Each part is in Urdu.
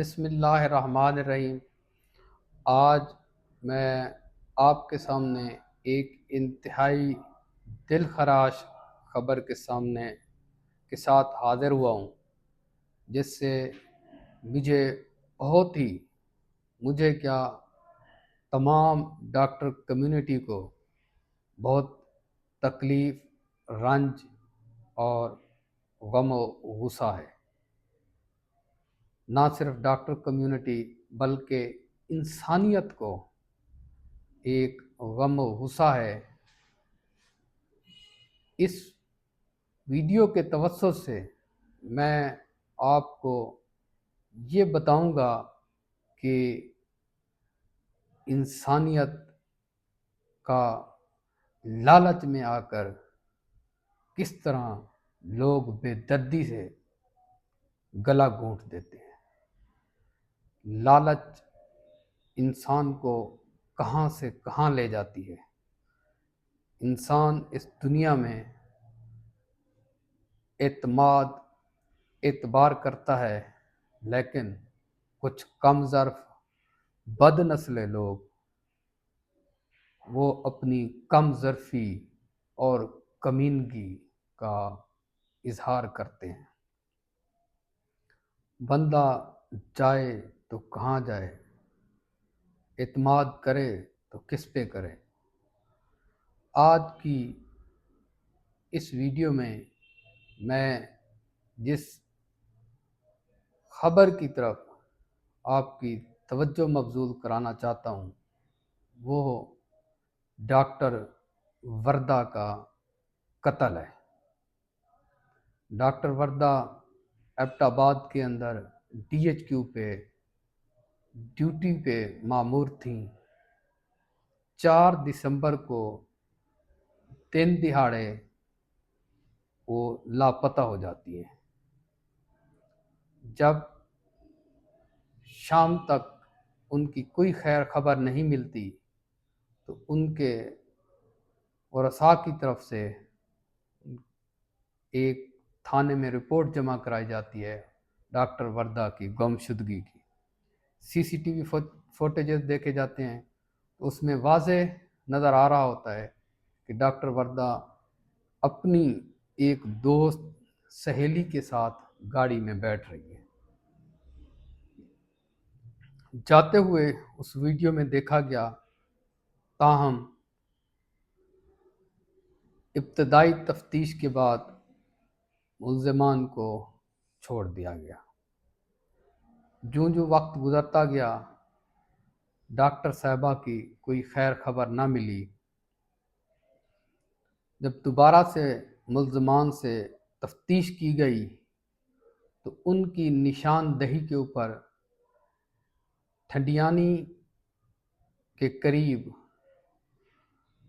بسم اللہ الرحمن الرحیم۔ آج میں آپ کے سامنے ایک انتہائی دل خراش خبر کے ساتھ حاضر ہوا ہوں، جس سے مجھے کیا تمام ڈاکٹر کمیونٹی کو بہت تکلیف، رنج اور غم و غصہ ہے۔ نہ صرف ڈاکٹر کمیونٹی بلکہ انسانیت کو ایک غم و غصہ ہے۔ اس ویڈیو کے توسط سے میں آپ کو یہ بتاؤں گا کہ انسانیت کا لالچ میں آ کر کس طرح لوگ بے دردی سے گلا گھونٹ دیتے ہیں۔ لالچ انسان کو کہاں سے کہاں لے جاتی ہے۔ انسان اس دنیا میں اعتبار کرتا ہے، لیکن کچھ کم ظرف بد نسل لوگ وہ اپنی کم ظرفی اور کمینگی کا اظہار کرتے ہیں۔ بندہ جائے تو کہاں جائے، اعتماد کرے تو کس پہ کرے۔ آج کی اس ویڈیو میں جس خبر کی طرف آپ کی توجہ مبذول کرانا چاہتا ہوں وہ ڈاکٹر وردہ کا قتل ہے۔ ڈاکٹر وردہ ایبٹ آباد کے اندر DHQ پہ ڈیوٹی پہ مامور تھیں۔ 4 دسمبر کو دن دہاڑے وہ لاپتہ ہو جاتی ہیں۔ جب شام تک ان کی کوئی خیر خبر نہیں ملتی تو ان کے ورثاء کی طرف سے ایک تھانے میں رپورٹ جمع کرائی جاتی ہے ڈاکٹر وردہ کی گمشدگی کی۔ CCTV فوٹیجز دیکھے جاتے ہیں تو اس میں واضح نظر آ رہا ہوتا ہے کہ ڈاکٹر وردہ اپنی ایک دوست سہیلی کے ساتھ گاڑی میں بیٹھ رہی ہے۔ جاتے ہوئے اس ویڈیو میں دیکھا گیا، تاہم ابتدائی تفتیش کے بعد ملزمان کو چھوڑ دیا گیا۔ جو وقت گزرتا گیا ڈاکٹر صاحبہ کی کوئی خیر خبر نہ ملی۔ جب دوبارہ سے ملزمان سے تفتیش کی گئی تو ان کی نشاندہی کے اوپر ٹھنڈیانی کے قریب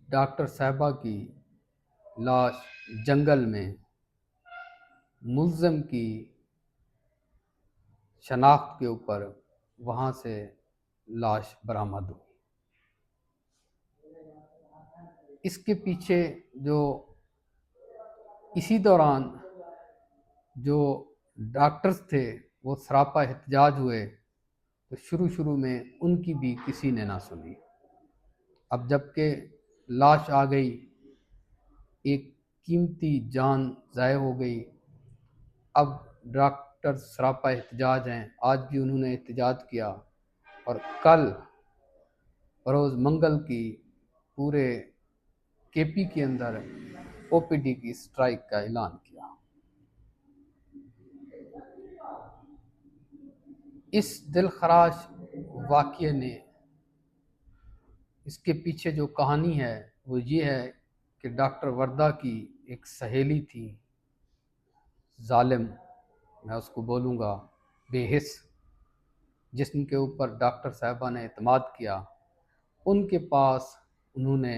ڈاکٹر صاحبہ کی لاش جنگل میں ملزم کی شناخت کے اوپر وہاں سے لاش برآمد ہوئی۔ اس کے پیچھے اسی دوران جو ڈاکٹرز تھے وہ سراپا احتجاج ہوئے تو شروع میں ان کی بھی کسی نے نہ سنی۔ اب جب کہ لاش آ گئی، ایک قیمتی جان ضائع ہو گئی، اب ڈاکٹر سراپا احتجاج ہیں۔ آج بھی انہوں نے احتجاج کیا اور کل بروز منگل کی پورے KP کے اندر OPD کی سٹرائک کا اعلان کیا۔ اس دلخراش واقعے نے، اس کے پیچھے جو کہانی ہے وہ یہ ہے کہ ڈاکٹر وردہ کی ایک سہیلی تھی، ظالم میں اس کو بولوں گا، بے حس، جسم کے اوپر ڈاکٹر صاحبہ نے اعتماد کیا۔ ان کے پاس انہوں نے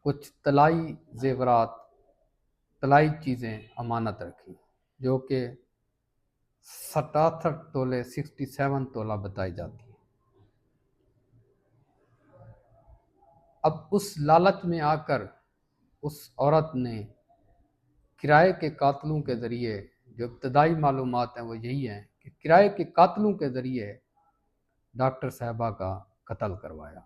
کچھ طلائی زیورات، طلائی چیزیں امانت رکھی جو کہ 67 تولے 67 تولہ بتائی جاتی ہیں۔ اب اس لالچ میں آ کر اس عورت نے کرائے کے قاتلوں کے ذریعے، جو ابتدائی معلومات ہیں وہ یہی ہیں کہ کرائے کے قاتلوں کے ذریعے ڈاکٹر صاحبہ کا قتل کروایا۔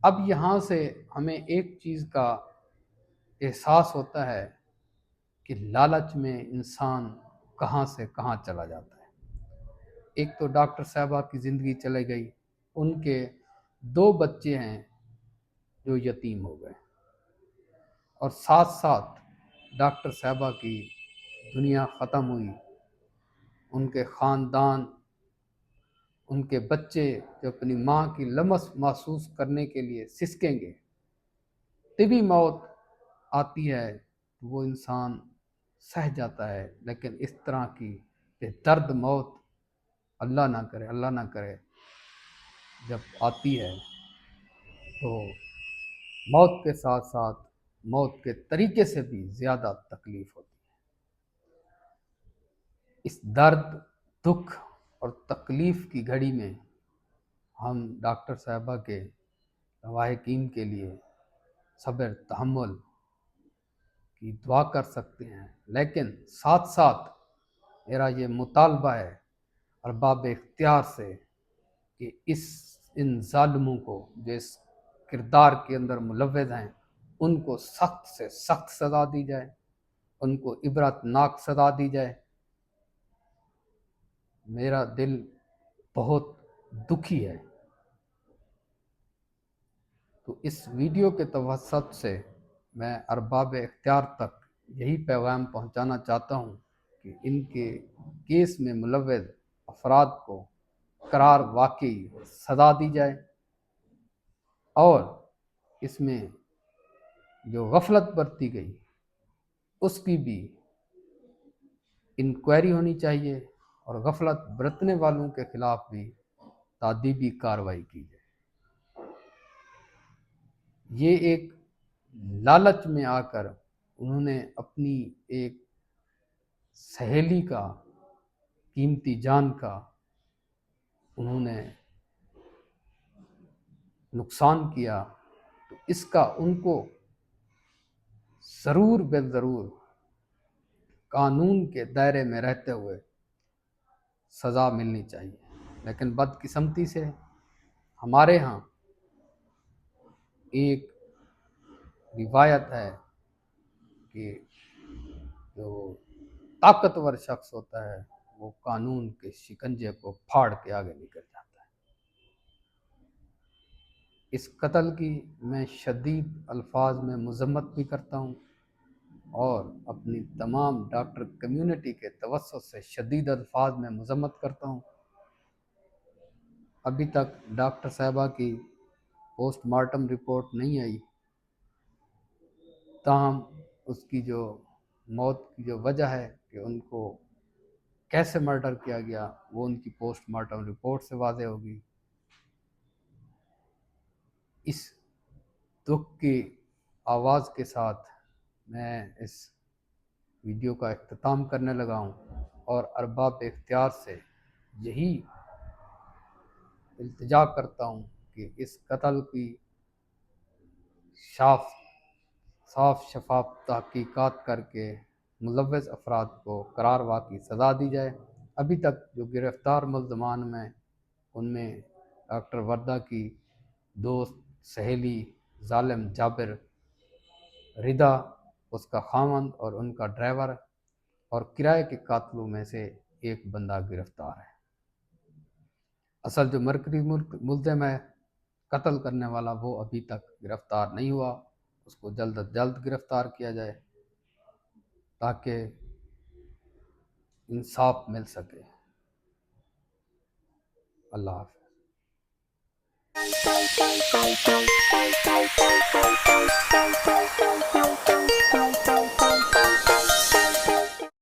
اب یہاں سے ہمیں ایک چیز کا احساس ہوتا ہے کہ لالچ میں انسان کہاں سے کہاں چلا جاتا ہے۔ ایک تو ڈاکٹر صاحبہ کی زندگی چلے گئی، ان کے 2 بچے ہیں جو یتیم ہو گئے، اور ساتھ ساتھ ڈاکٹر صاحبہ کی دنیا ختم ہوئی، ان کے خاندان، ان کے بچے جو اپنی ماں کی لمس محسوس کرنے کے لیے سسکیں گے۔ طبی موت آتی ہے تو وہ انسان سہ جاتا ہے، لیکن اس طرح کی بے درد موت اللہ نہ کرے جب آتی ہے تو موت کے ساتھ ساتھ موت کے طریقے سے بھی زیادہ تکلیف ہوتی ہے۔ اس درد، دکھ اور تکلیف کی گھڑی میں ہم ڈاکٹر صاحبہ کے لواحقین کے لیے صبر تحمل کی دعا کر سکتے ہیں، لیکن ساتھ ساتھ میرا یہ مطالبہ ہے ارباب اختیار سے کہ ان ظالموں کو جو اس کردار کے اندر ملوث ہیں ان کو سخت سے سخت سزا دی جائے، ان کو عبرت ناک سزا دی جائے۔ میرا دل بہت دکھی ہے۔ تو اس ویڈیو کے توسط سے میں ارباب اختیار تک یہی پیغام پہنچانا چاہتا ہوں کہ ان کے کیس میں ملوث افراد کو قرار واقعی سزا دی جائے، اور اس میں جو غفلت برتی گئی اس کی بھی انکوائری ہونی چاہیے، اور غفلت برتنے والوں کے خلاف بھی تادیبی کارروائی کی جائے۔ یہ ایک لالچ میں آ کر انہوں نے اپنی ایک سہیلی کا قیمتی جان کا انہوں نے نقصان کیا، تو اس کا ان کو ضرور بالضرور قانون کے دائرے میں رہتے ہوئے سزا ملنی چاہیے۔ لیکن بدقسمتی سے ہمارے ہاں ایک روایت ہے کہ جو طاقتور شخص ہوتا ہے وہ قانون کے شکنجے کو پھاڑ کے آگے نکل جاتا ہے۔ اس قتل کی میں شدید الفاظ میں مذمت بھی کرتا ہوں، اور اپنی تمام ڈاکٹر کمیونٹی کے توسط سے شدید الفاظ میں مذمت کرتا ہوں۔ ابھی تک ڈاکٹر صاحبہ کی پوسٹ مارٹم رپورٹ نہیں آئی، تاہم اس کی جو موت کی جو وجہ ہے کہ ان کو کیسے مرڈر کیا گیا وہ ان کی پوسٹ مارٹم رپورٹ سے واضح ہوگی۔ اس دکھ کی آواز کے ساتھ میں اس ویڈیو کا اختتام کرنے لگا ہوں، اور ارباب اختیار سے یہی التجا کرتا ہوں کہ اس قتل کی صاف شفاف تحقیقات کر کے ملوث افراد کو قرار واقعی سزا دی جائے۔ ابھی تک جو گرفتار ملزمان میں ان میں ڈاکٹر وردہ کی دوست، سہیلی، ظالم جابر، ردا اس کا خاوند اور ان کا ڈرائیور، اور کرائے کے قاتلوں میں سے ایک بندہ گرفتار ہے۔ اصل جو مرکزی ملزم ہے قتل کرنے والا وہ ابھی تک گرفتار نہیں ہوا، اس کو جلد از جلد گرفتار کیا جائے تاکہ انصاف مل سکے۔ اللہ حافظ۔